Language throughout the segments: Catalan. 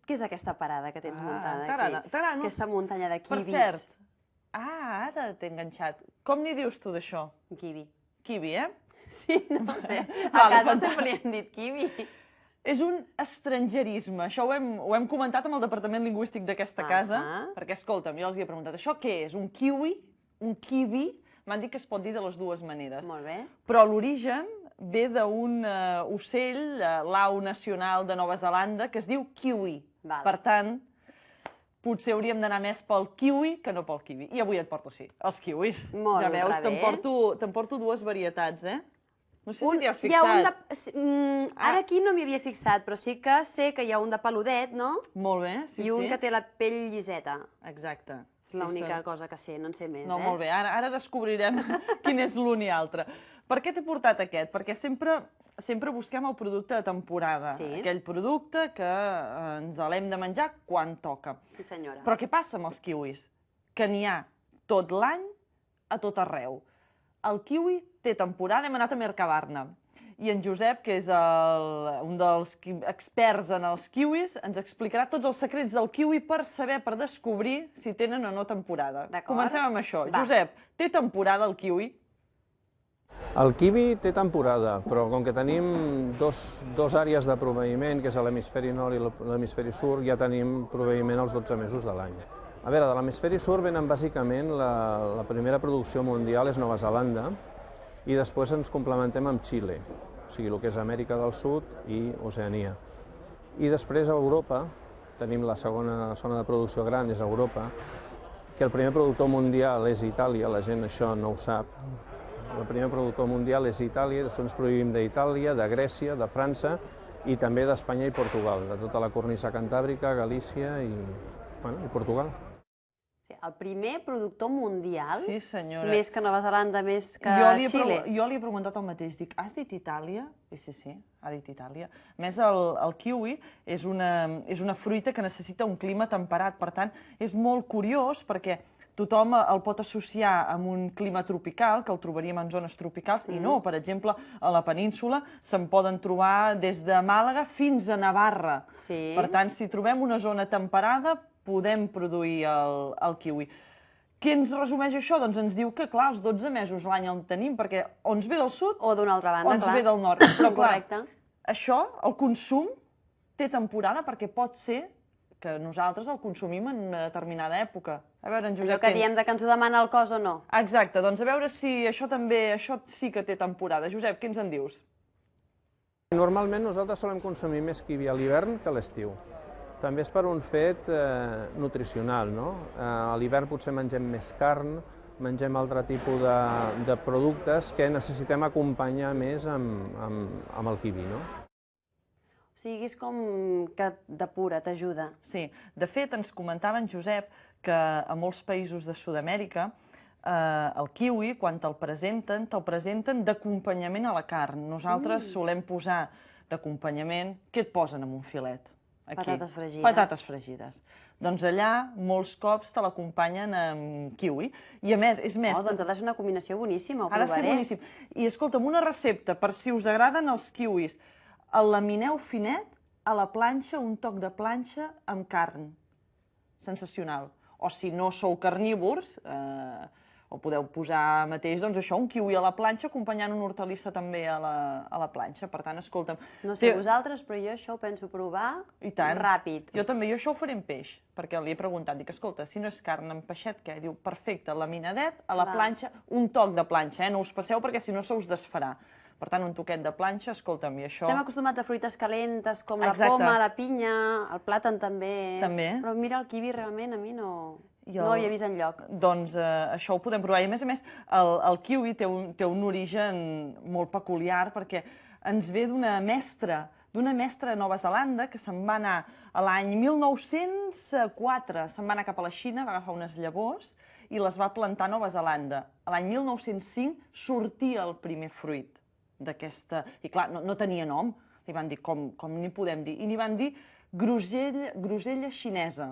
Què és aquesta parada que tens muntada aquí? T'agrada? Aquesta muntanya de kiwis. Per cert, ara t'he enganxat. Com n'hi dius tu d'això? Kiwi. Kiwi, eh? Sí, no sé. A casa sempre li hem dit kiwi. És un estrangerisme. Això ho hem comentat amb el Departament Lingüístic d'aquesta casa, perquè, escolta'm, jo els he preguntat, això què és? Un kiwi? Un kiwi? M'han dit que es pot dir de les dues maneres. Molt bé. Però l'origen ve d'un ocell, l'au nacional de Nova Zelanda, que es diu kiwi. Per tant, potser hauríem d'anar més pel kiwi que no pel kiwi. I avui et porto, sí, els kiwis. Molt bé. Ja veus, te'n porto dues varietats, eh? No sé si t'hi has fixat. Ara aquí no m'hi havia fixat, però sí que sé que hi ha un de peludet, no? Molt bé, sí, sí. I un que té la pell lliseta. Exacte. És l'única cosa que sé, no en sé més, No, molt bé, ara descobrirem quin és l'un i altre. Per què t'he portat aquest? Perquè sempre busquem el producte de temporada. Aquell producte que ens l'hem de menjar quan toca. Sí, senyora. Però què passa amb els kiwis? Que n'hi ha tot l'any a tot arreu. El kiwi té temporada, hem anat a Mercabarna. I en Josep, que és un dels experts en els kiwis, ens explicarà tots els secrets del kiwi per saber, per descobrir si tenen o no temporada. Comencem amb això. Josep, té temporada el kiwi? El kiwi té temporada, però com que tenim dos àrees de proveïment, que és l'hemisferi nord i l'hemisferi sud, ja tenim proveïment els 12 mesos de l'any. A veure, de l'hemisferi sud venen bàsicament la primera producció mundial és Nova Zelanda i després ens complementem amb Xile, o sigui, el que és Amèrica del Sud i Oceania. I després a Europa, tenim la segona zona de producció gran, és Europa, que el primer productor mundial és Itàlia, la gent això no ho sap. El primer productor mundial és Itàlia, després ens produïm d'Itàlia, de Grècia, de França i també d'Espanya i Portugal, de tota la cornisa cantàbrica, Galícia i Portugal. El primer productor mundial, sí, senyora. Més que Nova Zelanda, més que Xile. Jo li he preguntat el mateix, dic, has dit Itàlia? I sí, ha dit Itàlia. A més, el kiwi és una fruita que necessita un clima temperat, per tant, és molt curiós perquè tothom el pot associar amb un clima tropical, que el trobaríem en zones tropicals, i no, per exemple, a la península se'n poden trobar des de Màlaga fins a Navarra. Per tant, si trobem una zona temperada, podem produir el kiwi. Què ens resumeix això? Doncs ens diu que, clar, els 12 mesos l'any el tenim, perquè o ens ve del sud o d'una altra banda, o ens ve del nord. Però, clar, això, el consum, té temporada perquè pot ser que nosaltres el consumim en una determinada època. A veure, en Josep... Allò que diem que ens ho demana el cos o no. Exacte, doncs a veure si això sí que té temporada. Josep, què ens en dius? Normalment nosaltres solem consumir més kiwi a l'hivern que a l'estiu. També és per un fet nutricional, no? A l'hivern potser mengem més carn, mengem altre tipus de productes que necessitem acompanyar més amb el kiwi, no? O sigui, és com que depura, t'ajuda. Sí, de fet ens comentava en Josep que a molts països de Sud-amèrica el kiwi, quan te'l presenten d'acompanyament a la carn. Nosaltres solem posar d'acompanyament, què et posen amb un filet? Patates fregides. Patates fregides. Doncs allà molts cops te l'acompanyen amb kiwi. I a més, és més... Oh, doncs ha de ser una combinació boníssima, ho Ha provaré. de ser boníssim. I escolta'm, una recepta, per si us agraden els kiwis, el lamineu finet, a la planxa, un toc de planxa amb carn. Sensacional. O si no sou carnívors, o podeu posar mateix, doncs això, un kiwi a la planxa acompanyant una hortalissa també a la planxa. Per tant, escolta'm... No sé vosaltres, però jo això ho penso provar ràpid. Jo també, jo això ho faré amb peix, perquè li he preguntat, dic, escolta, si no és carn amb peixet, què? Diu, perfecte, laminadet, a la planxa, un toc de planxa, no us passeu perquè si no se us desfarà. Per tant, un toquet de planxa, escolta'm, i això... Estem acostumats a fruites calentes, com la poma, la pinya, el plàtan també. També. Però mira, el kiwi realment a mi no ho havia vist enlloc. Doncs això ho podem provar. I a més, el kiwi té un origen molt peculiar perquè ens ve d'una mestra de Nova Zelanda que se'n va anar a l'any 1904, se'n va anar cap a la Xina, va agafar unes llavors i les va plantar a Nova Zelanda. A l'any 1905 sortia el primer fruit d'aquesta... I clar, no tenia nom. Li van dir, com n'hi podem dir? I n'hi van dir grosella xinesa.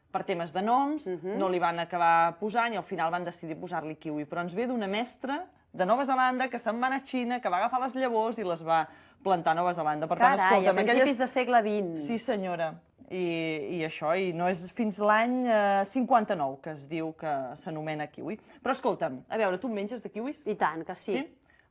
Per temes de noms, no li van acabar posant i al final van decidir posar-li kiwi. Però ens ve d'una mestra de Nova Zelanda que se'n va anar a Xina, que va agafar les llavors i les va plantar a Nova Zelanda. Carai, a principis de segle XX. Sí, senyora. i això, i no és fins l'any 59 que es diu que s'anomena kiwi. Però escolta'm, a veure, tu en menges de kiwis? I tant, que sí.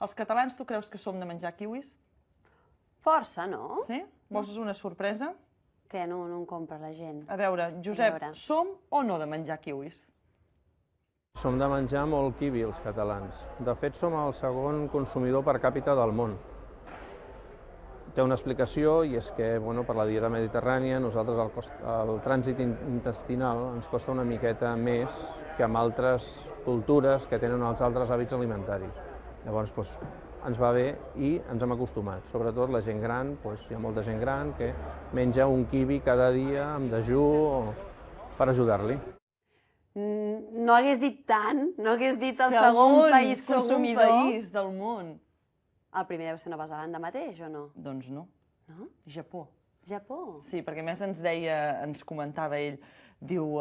Els catalans, tu creus que som de menjar kiwis? Força, no? Sí? Vols una sorpresa? Que no en compra la gent. A veure, Josep, som o no de menjar kiwis? Som de menjar molt kiwi, els catalans. De fet, som el segon consumidor per càpita del món. Té una explicació, i és que per la dieta mediterrània nosaltres el trànsit intestinal ens costa una miqueta més que amb altres cultures que tenen els altres hàbits alimentaris. Llavors, ens va bé i ens hem acostumat. Sobretot la gent gran, hi ha molta gent gran que menja un kiwi cada dia amb dejú per ajudar-li. No hagués dit tant, no hagués dit el segon país consumidor. Segon país del món. El primer deu ser Nova Zelanda mateix, o no? Doncs no. No? Japó. Japó? Sí, perquè a més ens comentava ell, diu,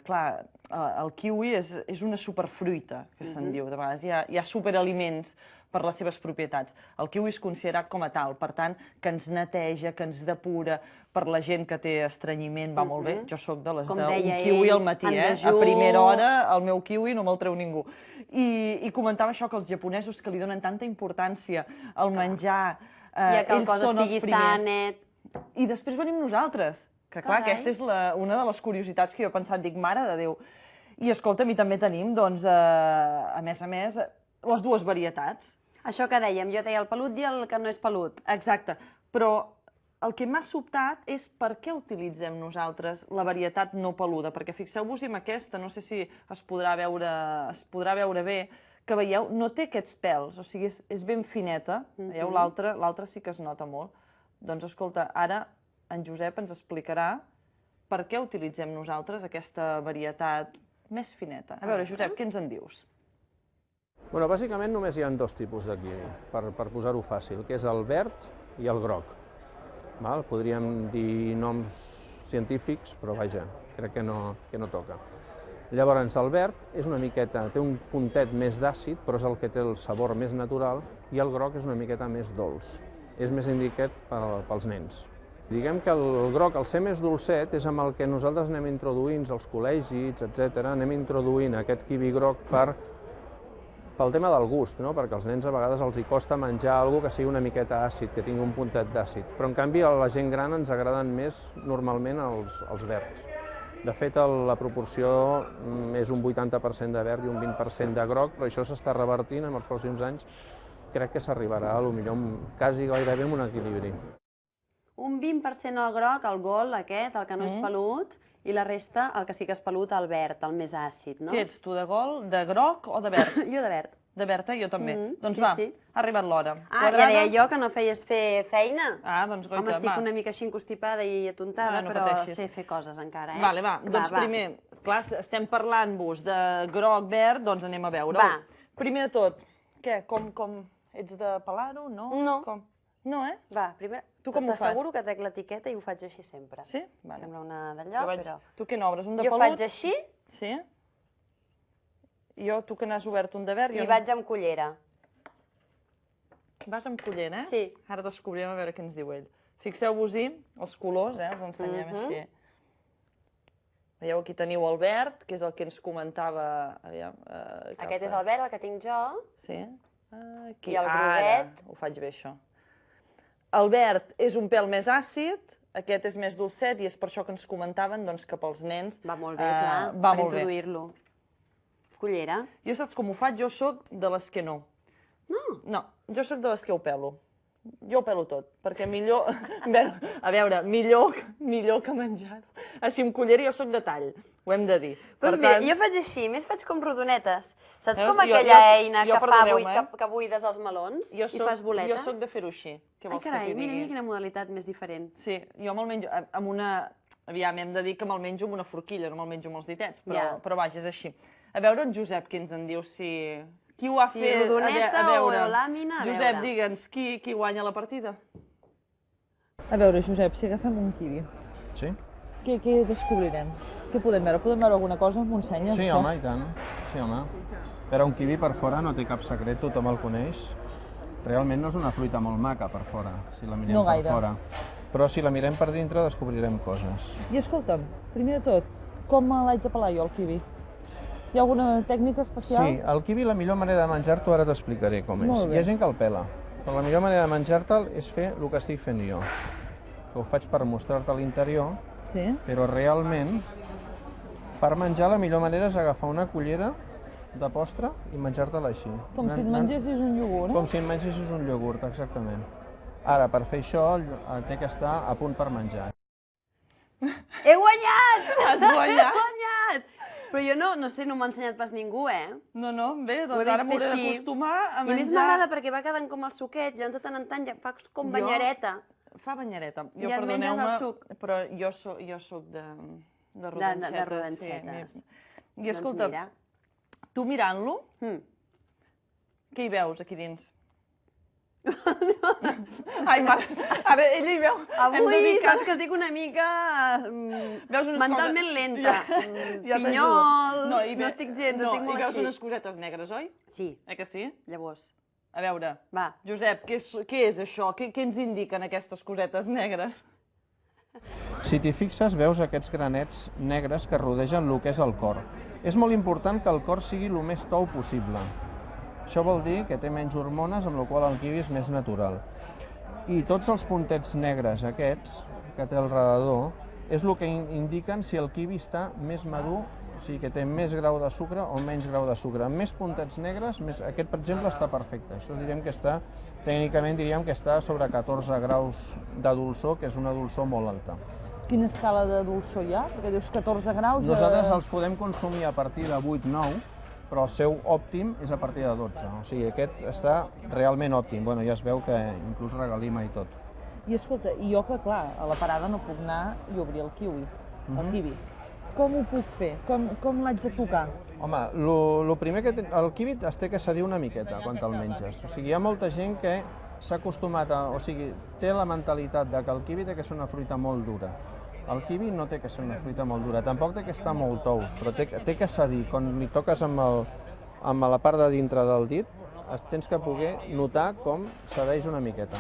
clar, el kiwi és una superfruita, que se'n diu, de vegades hi ha superaliments per les seves propietats. El kiwi és considerat com a tal, per tant, que ens neteja, que ens depura, per la gent que té estrenyiment va molt bé. Jo sóc de les d'un kiwi al matí, a primera hora el meu kiwi no me'l treu ningú. I comentava això, que els japonesos que li donen tanta importància al menjar, ells són els primers. I després venim nosaltres, que clar, aquesta és una de les curiositats que jo he pensat, dic, mare de Déu. I escolta'm, i també tenim, doncs, a més, les dues varietats. Això que dèiem, jo deia el pelut i el que no és pelut. Exacte, però el que m'ha sobtat és per què utilitzem nosaltres la varietat no peluda, perquè fixeu-vos en aquesta, no sé si es podrà veure bé, que veieu, no té aquests pèls, o sigui, és ben fineta, veieu, l'altra sí que es nota molt. Doncs escolta, ara en Josep ens explicarà per què utilitzem nosaltres aquesta varietat més fineta. A veure, Josep, què ens en dius? Bàsicament només hi ha dos tipus de kiwi, per posar-ho fàcil, que és el verd i el groc. Podríem dir noms científics, però vaja, crec que no toca. Llavors, el verd és una miqueta, té un puntet més d'àcid, però és el que té el sabor més natural, i el groc és una miqueta més dolç. És més indicat pels nens. Diguem que el groc, al ser més dolcet, és amb el que nosaltres anem introduint als col·legis, etc. Anem introduint aquest kiwi groc pel tema del gust, perquè als nens a vegades els costa menjar alguna que sigui una miqueta àcid, que tingui un puntet d'àcid. Però en canvi a la gent gran ens agraden més normalment els verds. De fet, la proporció és un 80% de verd i un 20% de groc, però això s'està revertint en els pròxims anys. Crec que s'arribarà, potser quasi gairebé amb un equilibri. Un 20% al groc, el gol aquest, el que no és pelut, i la resta, el que sí que és pelut, el verd, el més àcid, no? Què ets tu, de gol, de groc o de verd? Jo de verd. De verd, jo també. Doncs va, ha arribat l'hora. Ja deia jo que no feies fer feina. Doncs goita, va. Home, estic una mica així encostipada i atontada, però sé fer coses encara, Vale, va, doncs primer, clar, estem parlant-vos de groc, verd, doncs anem a veure-ho. Va. Primer de tot, què, com, ets de pelar-ho, no? No. No, Va, primer, tu com ho fas? t'asseguro que trec l'etiqueta i ho faig així sempre. Sí? Sembla una d'allò, però... Tu què n'obres, un de pelut? Jo faig així. Sí? Tu que n'has obert un de verd... I vaig amb cullera. Vas amb cullera, Sí. Ara descobrirem a veure què ens diu ell. Fixeu-vos-hi, els colors, els ensenyem així. Veieu, aquí teniu el verd, que és el que ens comentava... Aquest és el verd, el que tinc jo. Sí. I el groguet... Ho faig bé, això. El verd és un pèl més àcid, aquest és més dolcet, i és per això que ens comentaven que pels nens... Va molt bé, clar, per introduir-lo. Cullera. Jo saps com ho faig? Jo sóc de les que no. No? No, jo sóc de les que ho pelo. Jo ho pelo tot, perquè millor... A veure, millor que menjar-ho. Així amb cullera jo sóc de tall, ho hem de dir. Doncs mira, jo faig així, més faig com rodonetes. Saps com aquella eina que buides els melons i fas boletes? Jo sóc de fer-ho així. Ai, carai, mira quina modalitat més diferent. Sí, jo me'l menjo amb una... Aviam, hem de dir que me'l menjo amb una forquilla, no me'l menjo amb els ditets, però vaja, és així. A veure, en Josep, qui ens en diu, si... Qui ho ha fet? Si rodoneta o làmina, a veure. Josep, digue'ns, qui guanya la partida? A veure, Josep, si agafem un kiwi. Sí? Què descobrirem? Què podem veure? Podem veure alguna cosa? M'ho ensenyes? Sí, home, i tant. Sí, home. Però un kiwi per fora no té cap secret, tothom el coneix. Realment no és una fruita molt maca per fora, si la mirem per fora. però si la mirem per dintre descobrirem coses. I escolta'm, primer de tot, com l'haig de pelar jo, el kiwi? Hi ha alguna tècnica especial? Sí, el kiwi la millor manera de menjar-t'ho ara t'explicaré com és. Molt bé. Hi ha gent que el pela, però la millor manera de menjar-te'l és fer el que estic fent jo. Que ho faig per mostrar-te l'interior, Sí? però realment per menjar la millor manera és agafar una cullera de postre i menjar-te-la així. Com si et mengessis un iogurt, Com si et mengessis un iogurt, exactament. Ara, per fer això, té que estar a punt per menjar. He guanyat! Has guanyat? He guanyat! Però jo no sé, no m'ha ensenyat pas ningú, No, bé, Ho he doncs vist ara m'hauré així. d'acostumar a I a més menjar... m'agrada perquè va quedant com el suquet, llavors de tant en tant ja fa com banyareta. Fa banyareta. I et menges el suc. Però jo soc de rodanxetes. De rodanxetes. Sí. I escolta, Doncs mira. tu mirant-lo, Mm. què hi veus aquí dins? Ai, mare, ara ella hi veu... hem de Avui dir que- saps que estic una mica Veus unes mentalment coses- lenta. Ja Pinyol, i no estic gens, no, estic molt i veus així. unes cosetes negres, oi? Sí, Que sí? llavors, A veure, va. Josep, què és això? Què ens indiquen aquestes cosetes negres? Si t'hi fixes, veus aquests granets negres que rodegen el que és el cor. És molt important que el cor sigui el més tou possible. Això vol dir que té menys hormones, amb la qual cosa el kiwi és més natural. I tots els puntets negres aquests, que té al redador, és el que indiquen si el kiwi està més madur, o sigui que té més grau de sucre o menys grau de sucre. Amb més puntets negres, aquest, per exemple, està perfecte. Això diríem que està, tècnicament diríem que està sobre 14 graus de dolçor, que és una dolçor molt alta. Quina escala de dolçor hi ha? Perquè dius 14 graus de... Nosaltres els podem consumir a partir de 8-9, però el seu òptim és a partir de 12. O sigui, aquest està realment òptim. Bueno, ja es veu que inclús regalima i tot. I escolta, i jo que, clar, a la parada no puc anar i obrir el kiwi, el kiwi. Com ho puc fer? Com l'haig de tocar? Home, el primer que el kiwi es té que cedir una miqueta quan te'l menges. O sigui, hi ha molta gent que s'ha acostumat a... O sigui, té la mentalitat de que el kiwi té que ser una fruita molt dura. El kiwi no té que ser una fruita molt dura, tampoc té que estar molt tou, però té que cedir. Quan li toques amb la part de dintre del dit, tens que poder notar com cedeix una miqueta.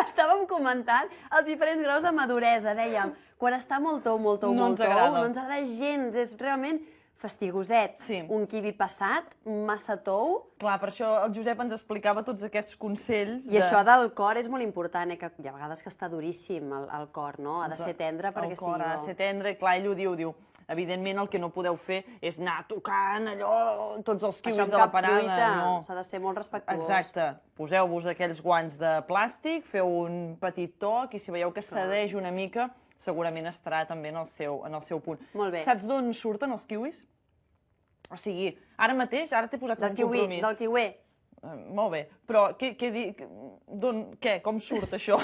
Estàvem comentant els diferents graus de maduresa, dèiem, quan està molt tou, molt tou, No molt ens tou, agrada. no ens agrada gens, és realment fastigoset. Sí. Un kiwi passat, massa tou, Clar, per això el Josep ens explicava tots aquests consells i això del cor és molt important, que hi ha vegades que està duríssim el cor, no? Ha de ser tendre perquè el cor sigui ha de bo. ser tendre, clar, ell ho diu, evidentment el que no podeu fer és anar tocant allò, tots els Això kiwis amb de la cap parada, truita, no. s'ha de ser molt respectuós. Exacte, poseu-vos aquells guants de plàstic, feu un petit toc i si veieu que cedeix una mica, segurament estarà també en el seu punt. Molt bé. Saps d'on surten els kiwis? O sigui, ara mateix, ara t'he posat un compromís. Del kiwi. Molt bé, però com surt això?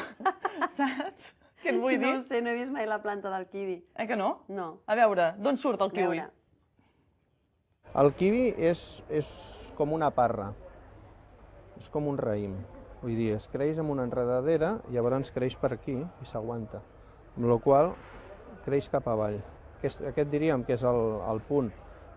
Saps? Què et vull dir? No ho sé, no he vist mai la planta del kiwi. Que no? No. A veure, d'on surt el kiwi? Veure. El kiwi és com una parra, és com un raïm. Vull dir, es creix amb una enredadera i llavors creix per aquí i s'aguanta, amb la qual cosa creix cap avall. Aquest diríem que és el punt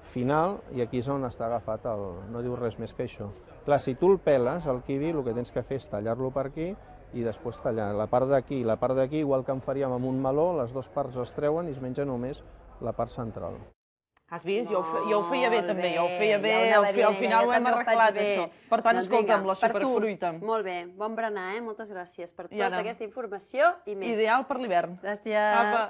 final i aquí és on està agafat no diu res més que això. Clar, si tu el peles, el kiwi, el que tens que fer és tallar-lo per aquí i després tallar la part d'aquí i la part d'aquí, igual que en faríem amb un meló, les dues parts es treuen i es menja només la part central. Has vist? Jo ho feia bé Molt també, jo ho feia bé, ja ho anava al bé, final jo ho hem també ho faig arreglat bé. això. Per tant, Doncs escolta'm, vinga, la superfruita. per tu. Molt bé, bon berenar, moltes gràcies per I tota ara? aquesta informació i més. Ideal per l'hivern. Gràcies. Apa.